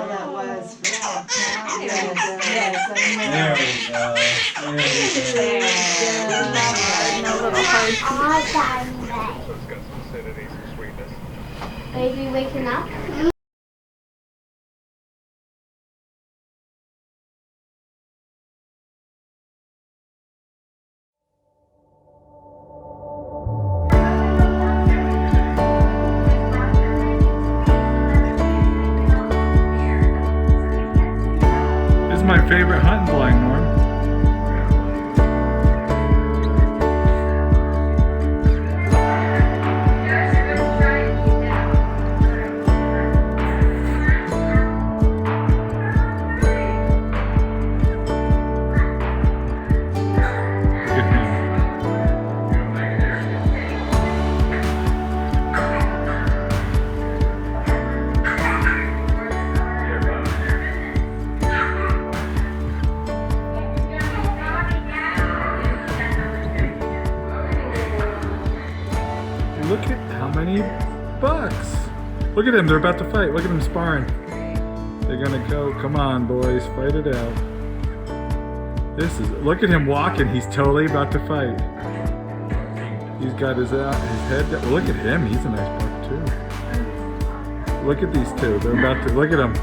that was. Yes, I know. There we go. And a little heart. Baby waking up? This is my favorite hunting blind, Norm. Look at how many bucks. Look at them, they're about to fight. Look at them sparring. They're gonna go, come on boys, fight it out. Look at him walking, he's totally about to fight. He's got his head down. Look at him, he's a nice buck too. Look at these two, they're about to, look at him.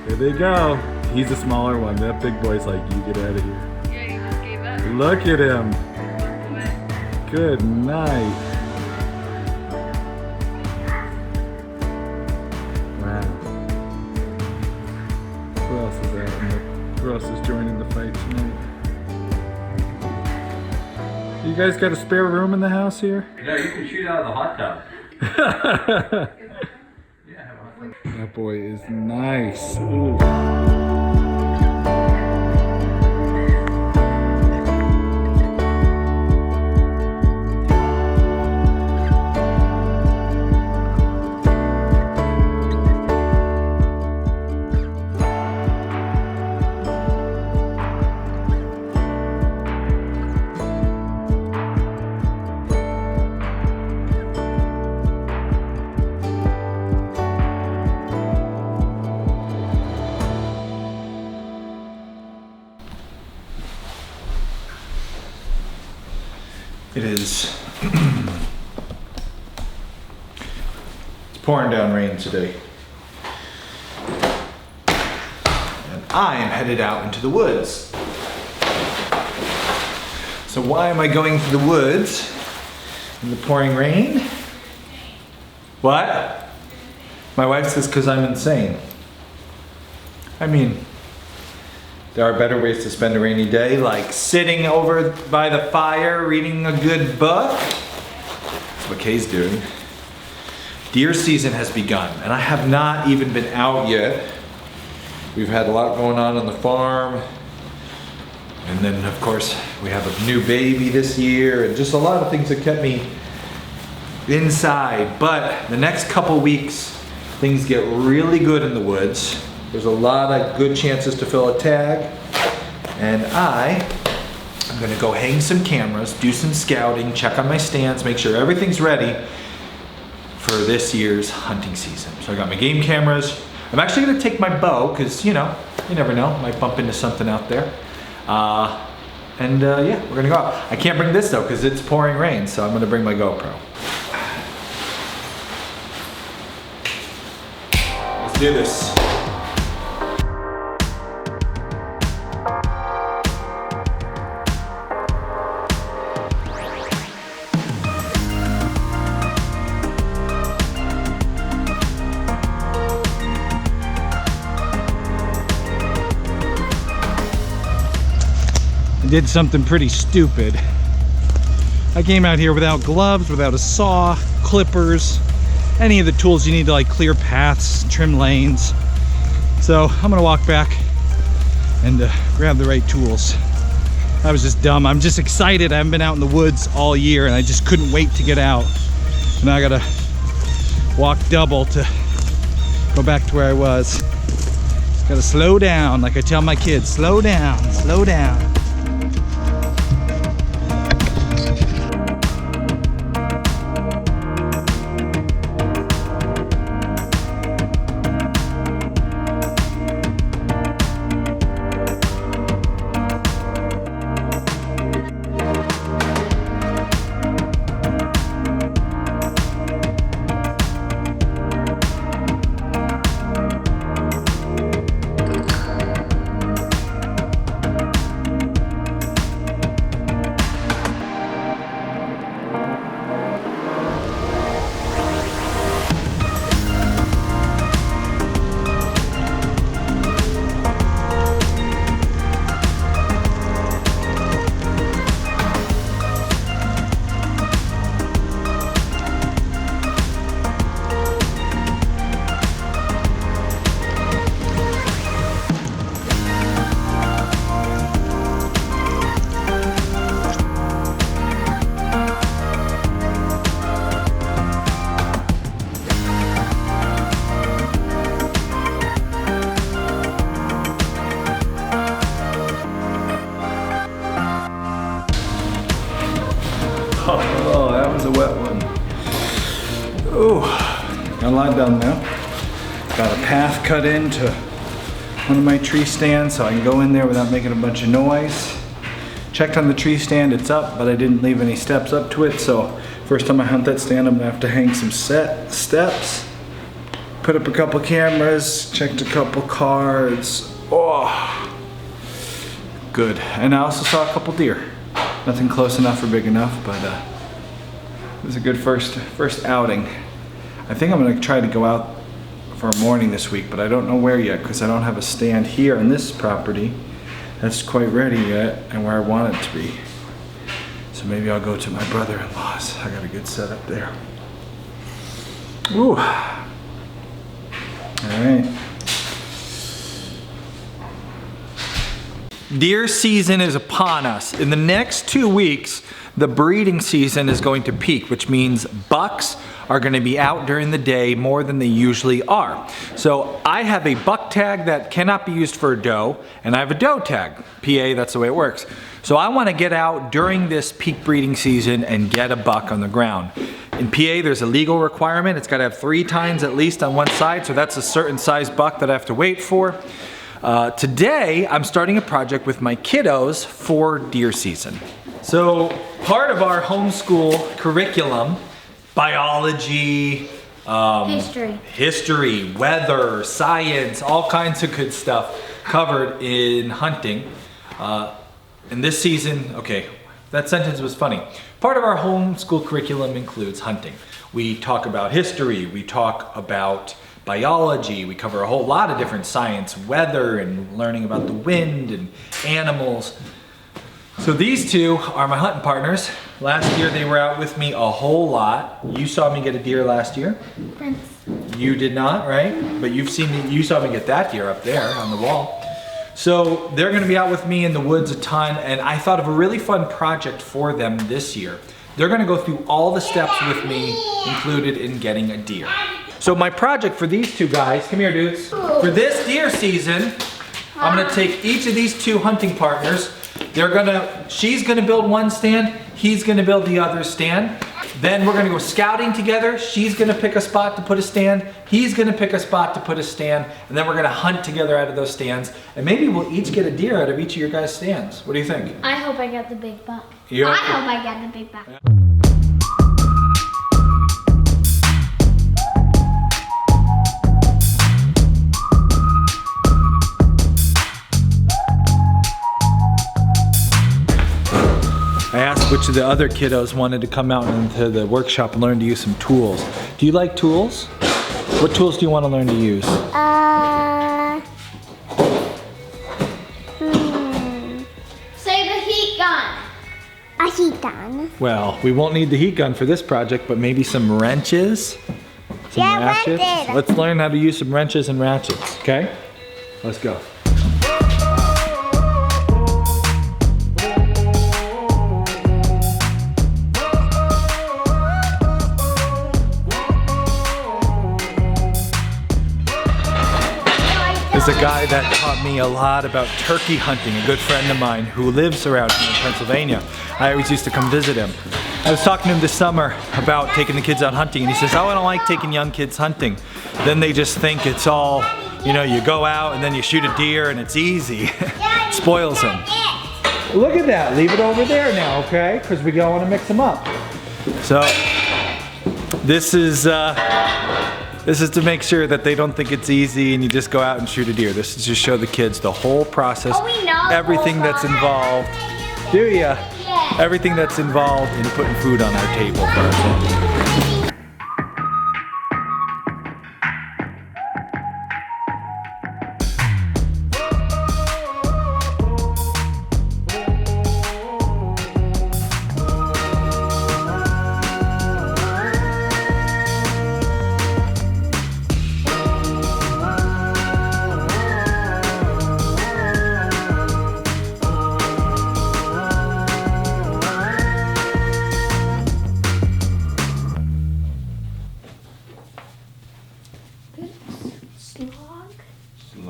There they go. He's a smaller one, that big boy's like, you get out of here. Yeah, he just gave up. Look at him. Good night. Wow. Who else is out? Who else is joining the fight tonight? You guys got a spare room in the house here? No, you can shoot out of the hot tub. Yeah, have a hot tub. That boy is nice. Ooh. It is. It's pouring down rain today. And I am headed out into the woods. So why am I going to the woods in the pouring rain? What? My wife says because I'm insane. I mean, there are better ways to spend a rainy day, like sitting over by the fire, reading a good book. That's what Kay's doing. Deer season has begun, and I have not even been out yet. We've had a lot going on the farm. And then, of course, we have a new baby this year, and just a lot of things that kept me inside. But the next couple weeks, things get really good in the woods. There's a lot of good chances to fill a tag. And I'm gonna go hang some cameras, do some scouting, check on my stands, make sure everything's ready for this year's hunting season. So I got my game cameras. I'm actually gonna take my bow, because you know, you never know, might bump into something out there. Yeah, we're gonna go out. I can't bring this though, because it's pouring rain, so I'm gonna bring my GoPro. Let's do this. Did something pretty stupid. I came out here without gloves, without a saw, clippers, any of the tools you need to like clear paths, trim lanes. So I'm gonna walk back and grab the right tools. I was just dumb. I'm just excited. I haven't been out in the woods all year and I just couldn't wait to get out. And I gotta walk double to go back to where I was. Just gotta slow down, like I tell my kids, slow down, slow down. got a lot done now. Got a path cut into one of my tree stands so I can go in there without making a bunch of noise. Checked on the tree stand, it's up, but I didn't leave any steps up to it, so first time I hunt that stand, I'm gonna have to hang some steps. Put up a couple cameras, checked a couple cards. Oh, good. And I also saw a couple deer. Nothing close enough or big enough, but it was a good first outing. I think I'm gonna try to go out for a morning this week, but I don't know where yet because I don't have a stand here on this property that's quite ready yet and where I want it to be. So maybe I'll go to my brother-in-law's. I got a good setup there. Ooh. All right. Deer season is upon us. In the next 2 weeks, the breeding season is going to peak, which means bucks are going to be out during the day more than they usually are. So I have a buck tag that cannot be used for a doe, and I have a doe tag. PA, that's the way it works. So I want to get out during this peak breeding season and get a buck on the ground. In PA, there's a legal requirement. It's got to have 3 tines at least on one side, so that's a certain size buck that I have to wait for. Today, I'm starting a project with my kiddos for deer season. So part of our homeschool curriculum, biology, history, weather, science, all kinds of good stuff covered in hunting. And this season, okay, that sentence was funny. Part of our homeschool curriculum includes hunting. We talk about history, we talk about biology, we cover a whole lot of different science, weather, and learning about the wind and animals. So these two are my hunting partners. Last year they were out with me a whole lot. You saw me get a deer last year. Thanks. You did not, right? But you saw me get that deer up there on the wall. So they're gonna be out with me in the woods a ton, and I thought of a really fun project for them this year. They're gonna go through all the steps with me included in getting a deer. So my project for these two guys, come here dudes. For this deer season, I'm gonna take each of these two hunting partners. She's gonna build one stand, he's gonna build the other stand. Then we're gonna go scouting together. She's gonna pick a spot to put a stand, he's gonna pick a spot to put a stand, and then we're gonna hunt together out of those stands. And maybe we'll each get a deer out of each of your guys' stands. What do you think? I hope I get the big buck. I hope I get the big buck. I asked which of the other kiddos wanted to come out into the workshop and learn to use some tools. Do you like tools? What tools do you want to learn to use? Say the heat gun. A heat gun. Well, we won't need the heat gun for this project, but maybe some wrenches? Some ratchets? wrenches. Let's learn how to use some wrenches and ratchets, okay? Let's go. There's a guy that taught me a lot about turkey hunting, a good friend of mine who lives around here in Pennsylvania. I always used to come visit him. I was talking to him this summer about taking the kids out hunting, and he says, oh, I don't like taking young kids hunting. Then they just think it's all, you know, you go out and then you shoot a deer and it's easy. It spoils them. Look at that, leave it over there now, okay? Because we don't want to mix them up. So, this is to make sure that they don't think it's easy and you just go out and shoot a deer. This is to show the kids the whole process, everything that's involved. Do ya? Yeah. Everything that's involved in putting food on our table for our family.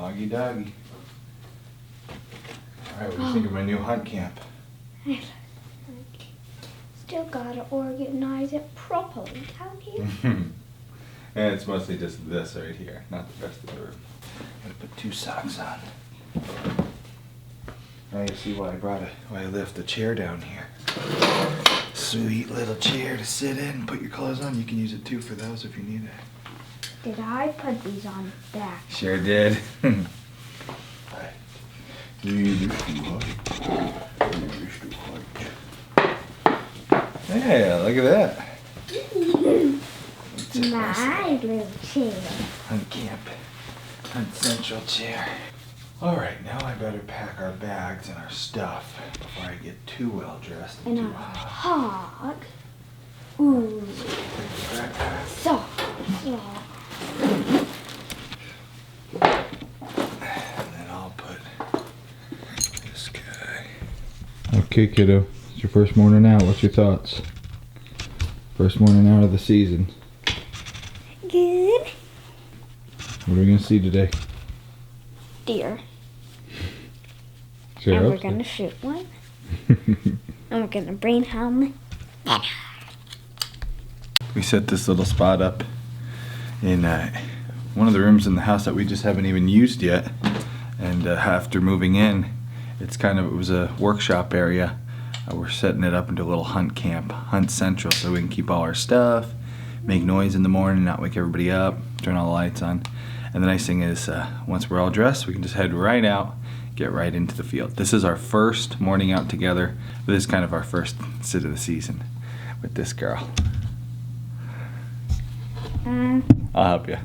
Sloggy doggy. Alright, what do you think of my new hunt camp? Still gotta organize it properly down here. And it's mostly just this right here, not the rest of the room. I'm gonna put 2 socks on. Now you see why I left the chair down here. Sweet little chair to sit in, put your clothes on. You can use it too for those if you need it. Did I put these on back? Sure did. Yeah, look at that. My little chair. Hunt camp. Hunt central chair. Alright, now I better pack our bags and our stuff before I get too well dressed and And too a hot. hog. Ooh. Soft. And then I'll put this guy. Okay, kiddo. It's your first morning out. What's your thoughts? First morning out of the season. Good. What are we gonna see today? Deer. Sure And we're hope so. gonna shoot one. And we're gonna bring home. We set this little spot up in one of the rooms in the house that we just haven't even used yet. And after moving in, it was a workshop area. We're setting it up into a little hunt camp, hunt central, so we can keep all our stuff, make noise in the morning, not wake everybody up, turn all the lights on. And the nice thing is, once we're all dressed, we can just head right out, get right into the field. This is our first morning out together. This is kind of our first sit of the season with this girl. I'll help you.